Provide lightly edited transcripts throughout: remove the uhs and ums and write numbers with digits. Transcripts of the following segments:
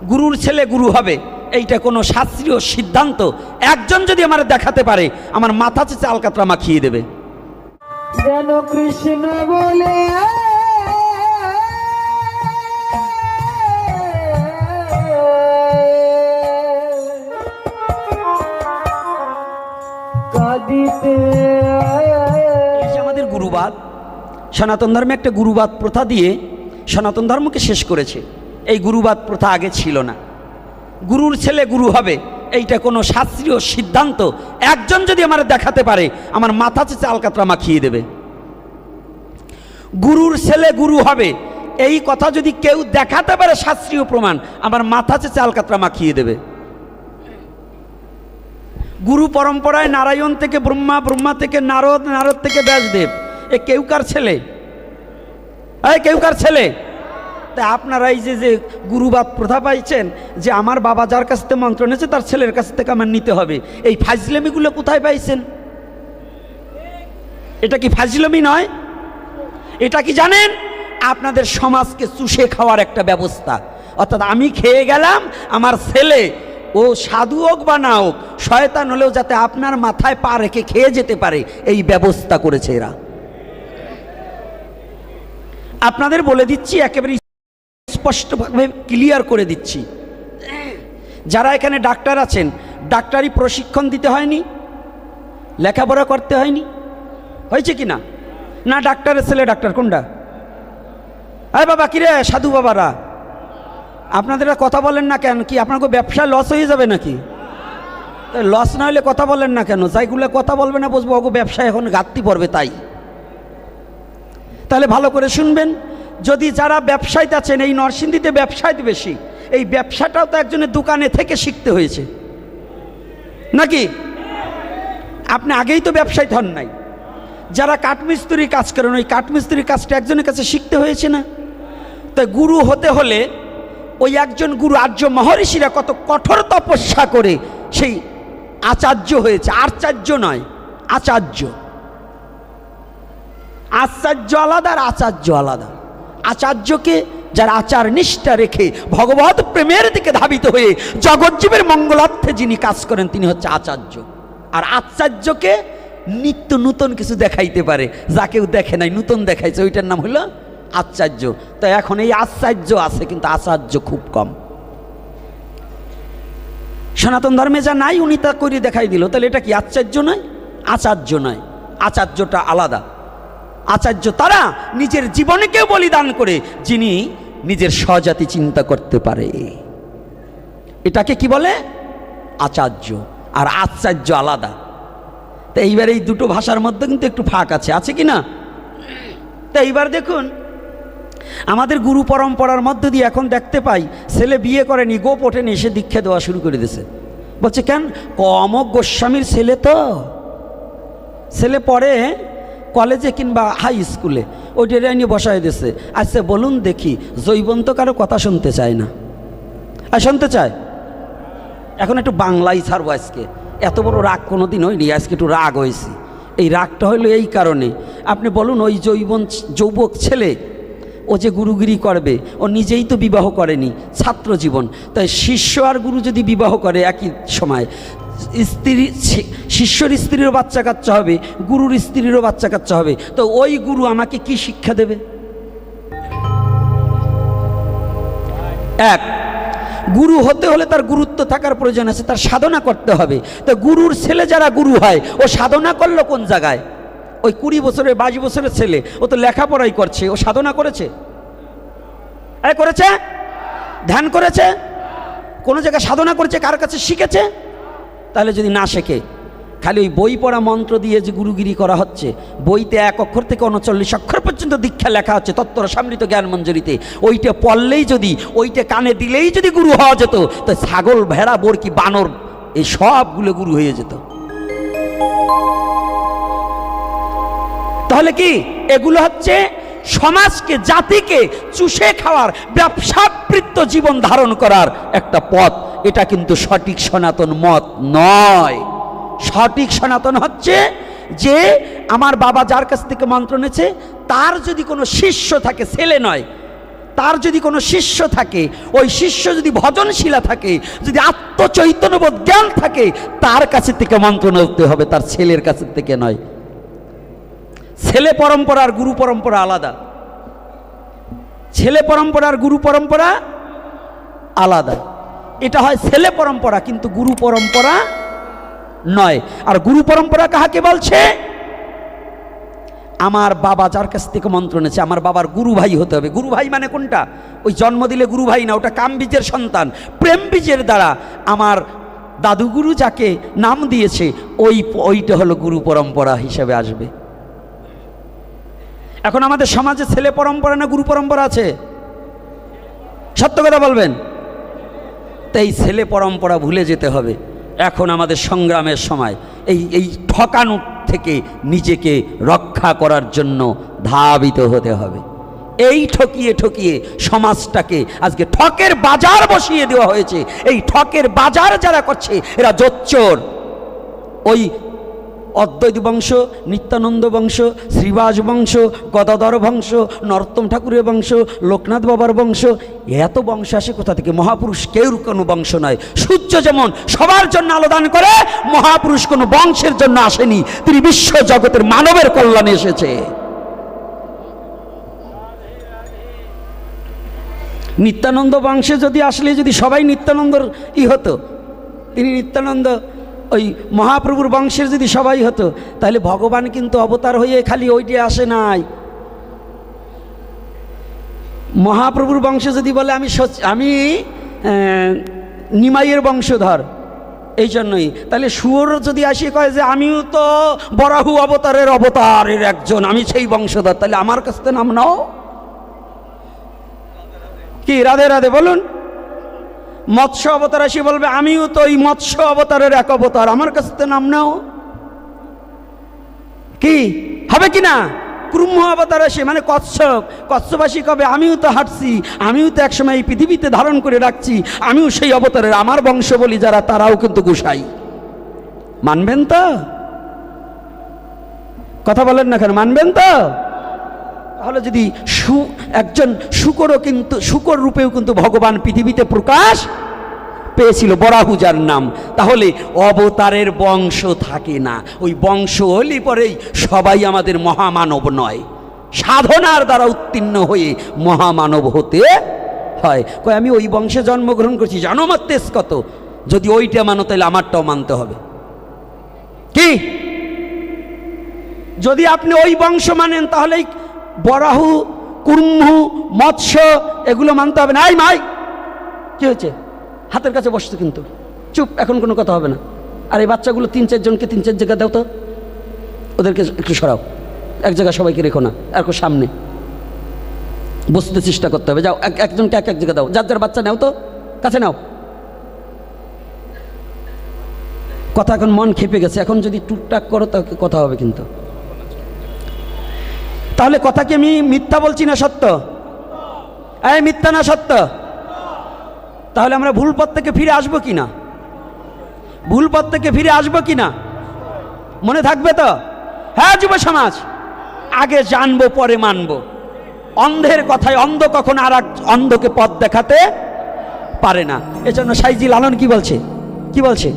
গুরুর ছেলে গুরু হবে এইটা কোনো শাস্ত্রীয় সিদ্ধান্ত একজন যদি আমার দেখাতে পারে আমার মাথা চেঁচে আলকাতরা মাখিয়ে দেবে। যেন কৃষ্ণ বলে কাঁদিতে। আমাদের গুরুবাদ, সনাতন ধর্মে একটা গুরুবাদ প্রথা দিয়ে সনাতন ধর্মকে শেষ করেছে। এই গুরুবাদ প্রথা আগে ছিল না। গুরুর ছেলে গুরু হবে এইটা কোনো শাস্ত্রীয় সিদ্ধান্ত একজন যদি আমার দেখাতে পারে আমার মাথা চেঁচে আলকাতরা মাখিয়ে দেবে। গুরুর ছেলে গুরু হবে এই কথা যদি কেউ দেখাতে পারে শাস্ত্রীয় প্রমাণ, আমার মাথা চেঁচে আলকাতরা মাখিয়ে দেবে। গুরু পরম্পরায় নারায়ণ থেকে ব্রহ্মা, ব্রহ্মা থেকে নারদ, নারদ থেকে ব্যাসদেব, এ কেউ কার ছেলে? কেউ কার ছেলে? তা আপনারা এই যে গুরুবাদ প্রথা পাইছেন যে আমার বাবা যার কাছ থেকে মন্ত্র নিয়েছে তার ছেলের কাছ থেকে আমার নিতে হবে, এই ফাজলামিগুলো কোথায় পাইছেন? এটা কি ফাজলামি নয়? এটা কি জানেন আপনাদের সমাজকে চুষে খাওয়ার একটা ব্যবস্থা। অর্থাৎ আমি খেয়ে গেলাম, আমার ছেলে ও সাধু হোক বা না হোক, শয়তান হলেও যাতে আপনার মাথায় পা রেখে খেয়ে যেতে পারে এই ব্যবস্থা করেছে এরা। আপনাদের বলে দিচ্ছি, একেবারে স্পষ্টভাবে ক্লিয়ার করে দিচ্ছি, যারা এখানে ডাক্তার আছেন ডাক্তারি প্রশিক্ষণ দিতে হয়নি, লেখাপড়া করতে হয়নি, হয়েছে কি না? না ডাক্তারের ছেলে ডাক্তার কোনটা? আরে বাবা কিরে সাধু বাবারা, আপনাদের কথা বলেন না কেন? কি আপনাকে ব্যবসা লস হয়ে যাবে নাকি? লস না হলে কথা বলেন না কেন? যাইগুলো কথা বলবে না বুঝবো ওগো ব্যবসায় এখন ঘাটতি পড়বে। তাহলে ভালো করে শুনবেন, যদি যারা ব্যবসায়ীতে আছেন, এই নরসিংদীতে ব্যবসায়ী বেশি, এই ব্যবসাটাও তো একজনের দোকানে থেকে শিখতে হয়েছে নাকি? আপনি আগেই তো ব্যবসায়ী হন নাই। যারা কাঠমিস্ত্রি কাজ করেন ওই কাঠমিস্ত্রির কাজটা একজনের কাছে শিখতে হয়েছে না? তাই গুরু হতে হলে ওই একজন গুরু, আর্য মহর্ষিরা কত কঠোর তপস্যা করে সেই আচার্য হয়েছে। আচার্য নয়, আচার্য। আচার্য আলাদা আর আচার্য আলাদা। আচার্যকে যার আচার নিষ্ঠা রেখে ভগবত প্রেমের দিকে ধাবিত হয়ে জগজ্জীবের মঙ্গলার্থে যিনি কাজ করেন তিনি হচ্ছে আচার্য। আর আচার্যকে নিত্য নূতন কিছু দেখাইতে পারে, যা কেউ দেখে নাই, নূতন দেখাইছে, ওইটার নাম হলো আচার্য। তো এখন এই আচার্য আছে কিন্তু আচার্য খুব কম। সনাতন ধর্মে যা নাই উনি তা করে দেখাই দিল, তাহলে এটা কি আচার্য নয়? আচার্য নয়, আচার্যটা আলাদা। আচার্য তারা নিজের জীবনকেও বলিদান করে যিনি নিজের স্বজাতি চিন্তা করতে পারে, এটাকে কি বলে? আচার্য। আর আচার্য আলাদা। তো এইবার এই দুটো ভাষার মধ্যে কিন্তু একটু ফাঁক আছে কি না? তো এইবার দেখুন, আমাদের গুরু পরম্পরার মধ্য দিয়ে এখন দেখতে পাই ছেলে বিয়ে করেনি, গোপ ওঠেনি, এসে দীক্ষা দেওয়া শুরু করে দিয়েছে। বলছে কেন? অমক গোস্বামীর ছেলে, তো ছেলে পড়ে কলেজে কিংবা হাই স্কুলে, ওইটা নিয়ে বসায় দিয়েছে। আচ্ছা বলুন দেখি, জৈবন্ত কারো কথা শুনতে চায় না? আর শুনতে চায়? এখন একটু বাংলাই ছাড়বো আজকে। এত বড় রাগ কোনোদিন হয়নি, আজকে একটু রাগ হয়েছে। এই রাগটা হলো এই কারণে, আপনি বলুন ওই যুবক ছেলে ও যে গুরুগিরি করবে, ও নিজেই তো বিবাহ করেনি, ছাত্র জীবন। তাই শিষ্য আর গুরু যদি বিবাহ করে একই সময়, স্ত্রী, শিষ্যর স্ত্রীরও বাচ্চা কাচ্চা হবে, গুরুর স্ত্রীরও বাচ্চা কাচ্চা হবে, তো ওই গুরু আমাকে কি শিক্ষা দেবে? এক, গুরু হতে হলে তার গুরুত্ব থাকার প্রয়োজন আছে, তার সাধনা করতে হবে। তো গুরুর ছেলে যারা গুরু হয় ও সাধনা করলো কোন জায়গায়? ওই 20 বছরের 22 বছরের ছেলে ও তো লেখাপড়াই করছে, ও সাধনা করেছে? করেছে? ধ্যান করেছে? কোনো জায়গায় সাধনা করেছে? কার কাছে শিখেছে? তাহলে যদি না শেখে, খালি ওই বই পড়া মন্ত্র দিয়ে যে গুরুগিরি করা হচ্ছে, বইতে 1 অক্ষর থেকে 39 অক্ষর পর্যন্ত দীক্ষা লেখা হচ্ছে তত্ত্বর সমৃদ্ধ জ্ঞান মঞ্জুরিতে, ওইটা পড়লেই যদি, ওইটা কানে দিলেই যদি গুরু হওয়া যেত, তো ছাগল, ভেড়া, বরকি, বানর এই সবগুলো গুরু হয়ে যেত। তাহলে কি এগুলো হচ্ছে সমাজকে, জাতিকে চুষে খাওয়ার, ব্যবসাবৃত্ত জীবন ধারণ করার একটা পথ। এটা কিন্তু সঠিক সনাতন মত নয়। সঠিক সনাতন হচ্ছে যে আমার বাবা যার কাছ থেকে মন্ত্র নিয়েছে তার যদি কোনো শিষ্য থাকে, ছেলে নয়, তার যদি কোনো শিষ্য থাকে, ওই শিষ্য যদি ভজনশীলা থাকে, যদি আত্মচৈতন্যবোধ জ্ঞান থাকে, তার কাছে থেকে মন্ত্র নিতে হবে, তার ছেলের কাছে থেকে নয়। ছেলে পরম্পরা আর গুরু পরম্পরা আলাদা। ছেলে পরম্পরা আর গুরু পরম্পরা আলাদা। এটা হয় ছেলে পরম্পরা, কিন্তু গুরু পরম্পরা নয়। আর গুরু পরম্পরা কাহাকে বলছে? আমার বাবা যার কাছ থেকে মন্ত্র নিয়েছে, আমার বাবার গুরু ভাই হতে হবে। গুরু ভাই মানে কোনটা? ওই জন্ম দিলে গুরু ভাই না, ওটা কাম বীজের সন্তান। প্রেম বীজের দ্বারা আমার দাদুগুরু যাকে নাম দিয়েছে, ওইটা হলো গুরু পরম্পরা হিসেবে আসবে। এখন আমাদের সমাজে ছেলে পরম্পরা না গুরু পরম্পরা আছে? সত্য কথা বলবেন। তাই ছেলে পরম্পরা ভুলে যেতে হবে। এখন আমাদের সংগ্রামের সময় এই ঠকানো থেকে নিজেকে রক্ষা করার জন্য ধাবিত হতে হবে। এই ঠকিয়ে ঠকিয়ে সমাজটাকে আজকে ঠকের বাজার বসিয়ে দেওয়া হয়েছে। এই ঠকের বাজার যারা করছে এরা জোচ্চোর। ওই অদ্বৈত বংশ, নিত্যানন্দ বংশ, শ্রীবাস বংশ, গদাধর বংশ, নরোত্তম ঠাকুরের বংশ, লোকনাথ বাবার বংশ, এত বংশ আসে কোথা থেকে? মহাপুরুষ কেউ কোনো বংশ নয়। সূর্য যেমন সবার জন্য আলো দান করে, মহাপুরুষ কোনো বংশের জন্য আসেনি, তিনি বিশ্ব জগতের মানবের কল্যাণে এসেছে। নিত্যানন্দ বংশে যদি আসলে যদি সবাই নিত্যানন্দর হতো, তিনি নিত্যানন্দ ওই মহাপ্রভুর বংশের যদি সবাই হতো, তাহলে ভগবান কিন্তু অবতার হয়ে খালি ওইটি আসে নাই। মহাপ্রভুর বংশে যদি বলে আমি নিমাইয়ের বংশধর, এই জন্যই, তাহলে শুয়োর যদি আসি কয় যে আমিও তো বরাহু অবতারের একজন, আমি সেই বংশধর, তাহলে আমার কাছ থেকে নাম নাও। কি রাধে রাধে বলুন। মৎস্য অবতার আসি বলবে আমিও তো ওই মৎস্য অবতারের এক অবতার, আমার কাছে তো নাম নাও। কি হবে কি না? কুর্ম অবতার আসে মানে কচ্ছপবাসী কবে আমিও তো হাঁটছি, আমিও তো একসময় এই পৃথিবীতে ধারণ করে রাখছি, আমিও সেই অবতারের, আমার বংশ বলি যারা তারাও কিন্তু গোসাই। মানবেন তো? কথা বলেন না কেন? মানবেন তো? তাহলে যদি একজন শুকরও কিন্তু শুকর রূপেও কিন্তু ভগবান পৃথিবীতে প্রকাশ পেয়েছিল, বরাহুজার নাম, তাহলে অবতারের বংশ থাকে না। ওই বংশ হলে পরেই সবাই আমাদের মহামানব নয়, সাধনার দ্বারা উত্তীর্ণ হয়ে মহামানব হতে হয়। কয় আমি ওই বংশে জন্মগ্রহণ করছি, জানো আমার তেজ কত? যদি ওইটা মানো তাহলে আমারটাও মানতে হবে। কি যদি আপনি ওই বংশ মানেন, তাহলে বরাহু, কুর্মু, মৎস্য এগুলো মানতে হবে না। মাই কি হয়েছে? হাতের কাছে বসতো কিন্তু চুপ, এখন কোনো কথা হবে না। আর এই বাচ্চাগুলো 3-4 জনকে 3-4 জায়গা দাও তো, ওদেরকে একটু সরাও, এক জায়গায় সবাইকে রেখো না, আর সামনে বসতে চেষ্টা করতে হবে। যাও একজনকে এক জায়গা দাও, যার যার বাচ্চা নাও তো, কাছে নাও। কথা এখন মন খেপে গেছে, এখন যদি টুকটাক করো তাহলে কথা হবে কিন্তু। তাহলে কথা কি আমি মিথ্যা বলছি না সত্য? এই মিথ্যা না সত্য? তাহলে আমরা ভুল পথ থেকে ফিরে আসবো কি না? ভুল পথ থেকে ফিরে আসবো কি না? মনে থাকবে তো? হ্যাঁ যুব সমাজ, আগে জানবো পরে মানবো। অন্ধের কথায় অন্ধ কখন আর এক অন্ধকে পথ দেখাতে পারে না। এজন্য সাইজি লালন কি বলছে? কি বলছে?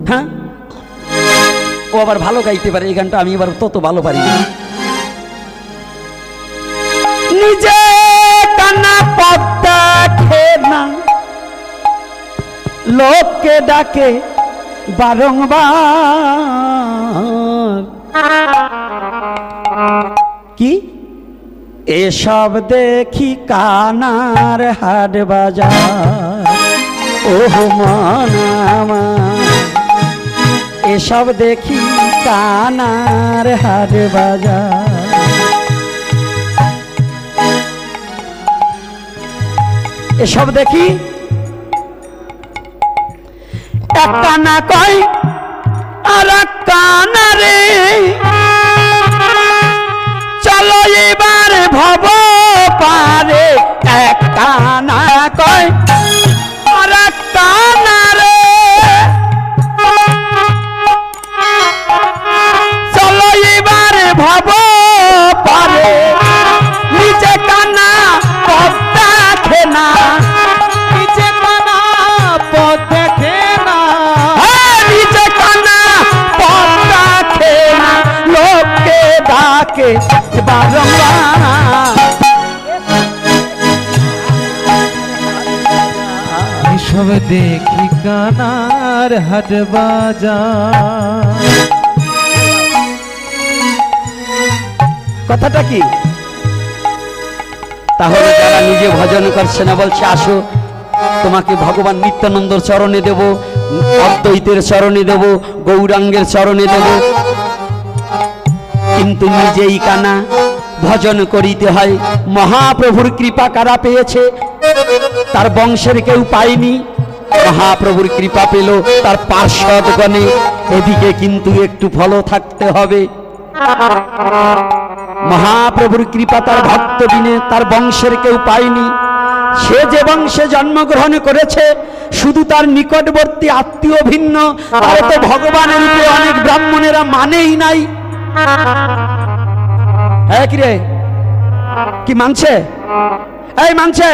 হ্যাঁ, ও আবার ভালো গাইতে পারে এই গানটা, আমি এবার তত ভালো পারি না। নিজে কানা পথ দেখে না, লোককে ডাকে বারংবার। কি এসব দেখি কানার হাট বাজার, ওহ মনামা, এসব দেখি কানার হাট বাজার। এসব দেখি এক কানা কয় আর এক কানা রে, চলো এবার ভব পারে। এক কানা কয় আর এক কানা রে, চলো এবার ভব পারে। নিজে কানা ডাকে বারংবার। এসব দেখি কানার হাট বাজার। কথাটা কি? তাহলে যারা নিজে ভজন করছে না, বলছে আসো তোমাকে ভগবান নিত্যানন্দর চরণে দেব, অদ্বৈতের চরণে দেব, গৌরাঙ্গের চরণে দেব, কিন্তু নিজেই কানা। ভজন করিতে হয়। মহাপ্রভুর কৃপা কারা পেয়েছে? তার বংশের কেউ পায়নি। মহাপ্রভুর কৃপা পেল তার পার্শ্বদগণে। এদিকে কিন্তু একটু ফলো থাকতে হবে। মহাপ্রভুর কৃপা তার ভক্ত দিনে তার বংশের কেউ পায়নি। সে যে বংশে জন্মগ্রহণ করেছে, শুধু তার নিকটবর্তী আত্মীয় ভিন্ন, তার তো ভগবানের রূপে অনেক ব্রাহ্মণেরা মানেই নাই। হ্যাঁ কি রে, কি মানছে? এই মানছে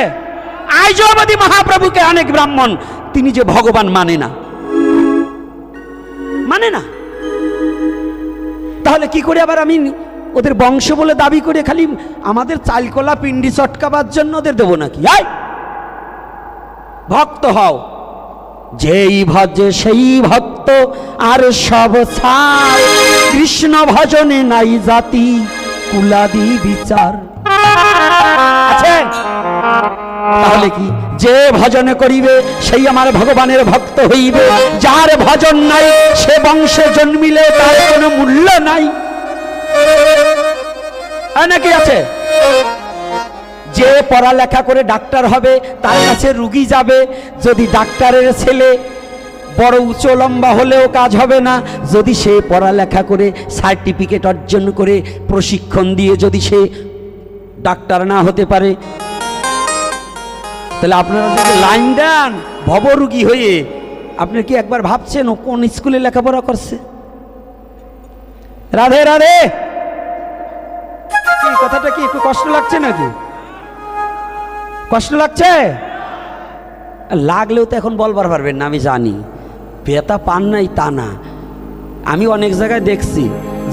আইজবাদী মহাপ্রভুকে অনেক ব্রাহ্মণ, তিনি যে ভগবান মানে না, মানে না। তাহলে কি করে আবার আমি ওদের বংশ বলে দাবি করে খালি আমাদের চালকলা পিন্ডি চটকাবার জন্য ওদের দেবো নাকি? ভক্ত হও, যেই ভজে সেই ভক্ত, আর সব ছাই। কৃষ্ণ ভজনে নাই জাতি কুলাদি বিচার আছে। তাহলে কি, যে ভজন করিবে সেই আমার ভগবানের ভক্ত হইবে। যার ভজন নাই সে বংশে জন্মিলে তার কোনো মূল্য নাই। নাকি আছে? যে পড়ালেখা করে ডাক্তার হবে তার কাছে রুগী যাবে। যদি ডাক্তারের ছেলে বড় উঁচু লম্বা হলেও কাজ হবে না। যদি সে পড়ালেখা করে সার্টিফিকেট অর্জন করে প্রশিক্ষণ দিয়ে যদি সে ডাক্তার না হতে পারে, তাহলে আপনারা যদি লাইন দেন ভবরোগী হয়ে, আপনি কি একবার ভাবছেন ও কোন স্কুলে লেখাপড়া করছে? রাধে রাধে। কথাটা কি একটু কষ্ট লাগছে নাকি? কষ্ট লাগছে? লাগলেও তো এখন বলবার পারবেন না, আমি জানি। বেতা পান নাই তা না, আমি অনেক জায়গায় দেখছি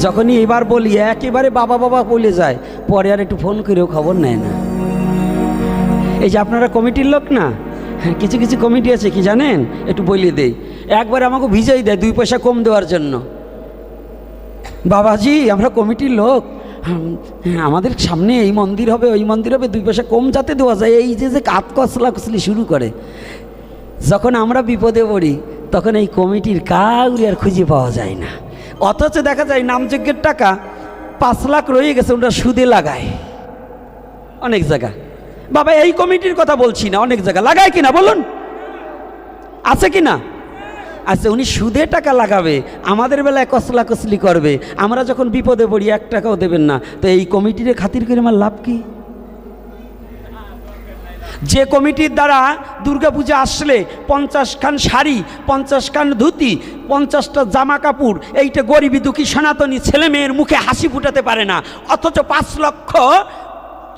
যখনই এবার বলি একেবারে বাবা বাবা বলে যায়, পরে আর একটু ফোন করেও খবর নেয় না। এই যে আপনারা কমিটির লোক না, হ্যাঁ, কিছু কিছু কমিটি আছে কি জানেন, একটু বলে দেই, একবার আমাকে ভিজাই দেয় 2 পয়সা কম দেওয়ার জন্য। বাবাজি আমরা কমিটির লোক, আমাদের সামনে এই মন্দির হবে ওই মন্দির হবে, 2 পয়সা কম যাতে দেওয়া যায়। এই যে কাত কসলা কসলি শুরু করে, যখন আমরা বিপদে পড়ি তখন এই কমিটির কাউরি আর খুঁজে পাওয়া যায় না। অথচ দেখা যায় নামযজ্ঞের টাকা 5 লাখ রয়ে গেছে, ওটা সুদে লাগায় অনেক জায়গা। বাবা এই কমিটির কথা বলছি না, অনেক জায়গা লাগায় কিনা বলুন, আছে কিনা? আচ্ছা, উনি সুদে টাকা লাগাবে, আমাদের বেলায় কসলা কসলি করবে, আমরা যখন বিপদে পড়ি 1 টাকাও দেবেন না। তো এই কমিটির খাতির করে আমার লাভ কি? যে কমিটির দ্বারা দুর্গাপূজা আসলে 50 খান শাড়ি, 50 খান ধুতি, 50টা জামা কাপড়, এইটা গরিবী দুঃখী সনাতনী ছেলে মেয়ের মুখে হাসি ফুটাতে পারে না, অথচ 5 লক্ষ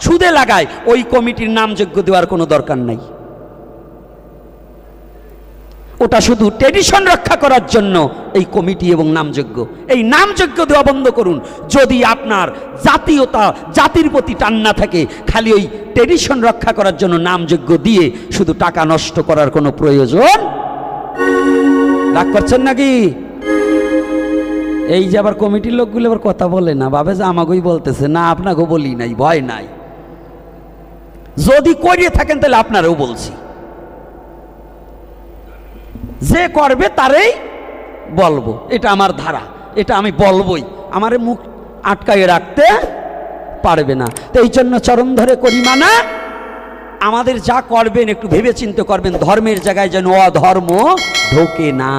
সুদে লাগায়, ওই কমিটির নামযজ্ঞ দেওয়ার কোনো দরকার নাই। ওটা শুধু ট্রেডিশন রক্ষা করার জন্য এই কমিটি এবং নামযজ্ঞ। এই নামযজ্ঞ দেওয়া বন্ধ করুন। যদি আপনার জাতীয়তা জাতির প্রতি টান না থাকে, খালি ওই ট্রেডিশন রক্ষা করার জন্য নামযজ্ঞ দিয়ে শুধু টাকা নষ্ট করার কোনো প্রয়োজন। রাগ করছেন নাকি? এই যে আবার কমিটির লোকগুলো আবার কথা বলে না, ভাবে যে আমাকেই বলতেছে, না আপনাকেও বলি নাই, ভয় নাই। যদি করিয়ে থাকেন তাহলে আপনারাও বলছি, যে করবে তারই বলবো, এটা আমার ধারা, এটা আমি বলবই, আমার মুখ আটকায় রাখতে পারবে না। তো এই জন্য চরণ ধরে করি মানা। আমাদের যা করবেন একটু ভেবে চিন্তে করবেন, ধর্মের জায়গায় যেন অধর্ম ঢোকে না,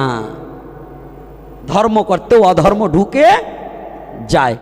ধর্ম করতে অধর্ম ঢুকে যায়।